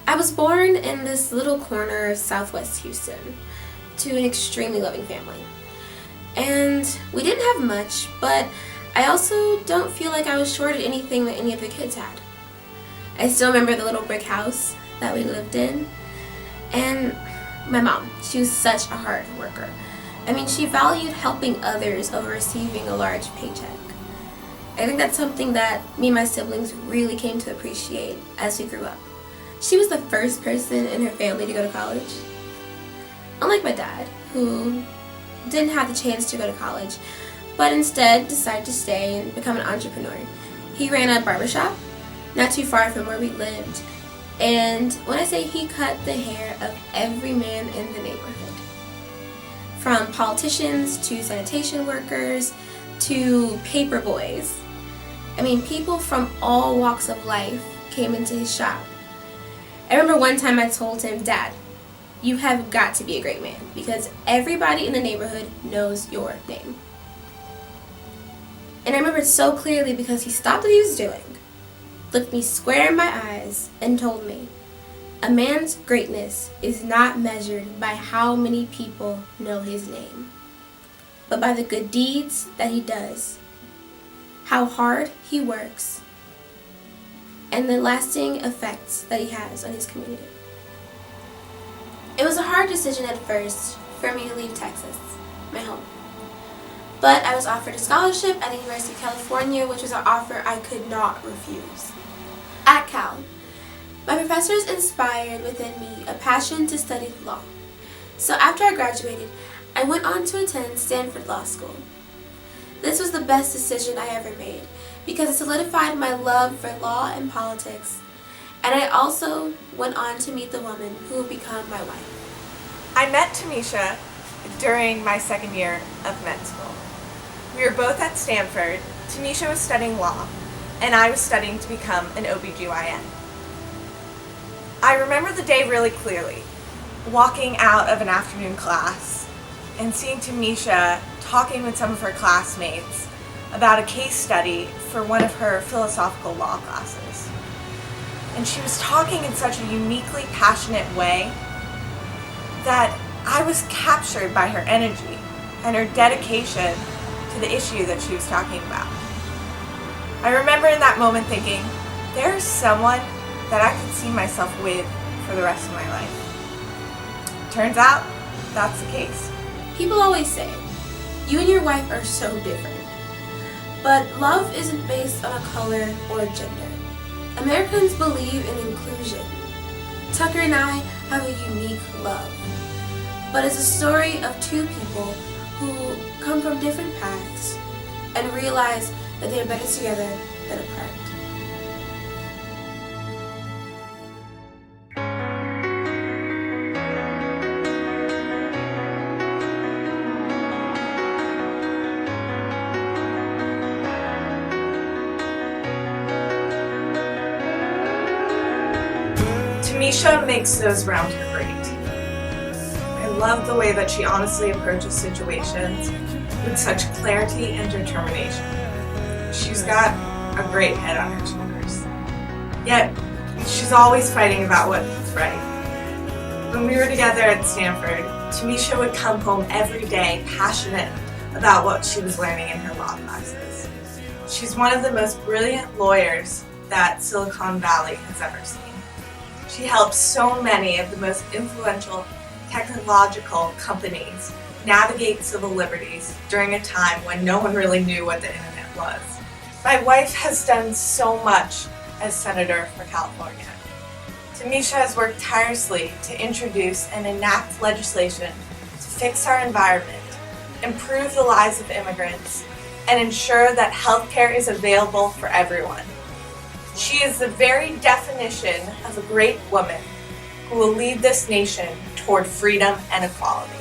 I was born in this little corner of Southwest Houston to an extremely loving family. And we didn't have much, but I also don't feel like I was short of anything that any of the kids had. I still remember the little brick house that we lived in. And my mom, she was such a hard worker. I mean, she valued helping others over receiving a large paycheck. I think that's something that me and my siblings really came to appreciate as we grew up. She was the first person in her family to go to college. Unlike my dad, who didn't have the chance to go to college, but instead decided to stay and become an entrepreneur. He ran a barbershop not too far from where we lived, and when I say he cut the hair of every man in the neighborhood, from politicians to sanitation workers to paper boys. I mean, people from all walks of life came into his shop. I remember one time I told him, "Dad, you have got to be a great man because everybody in the neighborhood knows your name." And I remember it so clearly because he stopped what he was doing, looked me square in my eyes, and told me, "A man's greatness is not measured by how many people know his name, but by the good deeds that he does, how hard he works, and the lasting effects that he has on his community." It was a hard decision at first for me to leave Texas, my home. But I was offered a scholarship at the University of California, which was an offer I could not refuse. At Cal, my professors inspired within me a passion to study law. So after I graduated, I went on to attend Stanford Law School. This was the best decision I ever made because it solidified my love for law and politics, and I also went on to meet the woman who would become my wife. I met Tomisha during my second year of med school. We were both at Stanford. Tomisha was studying law, and I was studying to become an OBGYN. I remember the day really clearly, walking out of an afternoon class and seeing Tomisha talking with some of her classmates about a case study for one of her philosophical law classes. And she was talking in such a uniquely passionate way that I was captured by her energy and her dedication to the issue that she was talking about. I remember in that moment thinking, there's someone that I could see myself with for the rest of my life. Turns out, that's the case. People always say, you and your wife are so different. But love isn't based on a color or gender. Americans believe in inclusion. Tucker and I have a unique love. But it's a story of two people who come from different paths and realize that they are better together than apart. Tomisha makes those around her great. I love the way that she honestly approaches situations with such clarity and determination. She's got a great head on her shoulders. Yet, she's always fighting about what's right. When we were together at Stanford, Tomisha would come home every day passionate about what she was learning in her law classes. She's one of the most brilliant lawyers that Silicon Valley has ever seen. She helped so many of the most influential technological companies navigate civil liberties during a time when no one really knew what the internet was. My wife has done so much as Senator for California. Tomisha has worked tirelessly to introduce and enact legislation to fix our environment, improve the lives of immigrants, and ensure that healthcare is available for everyone. She is the very definition of a great woman who will lead this nation toward freedom and equality.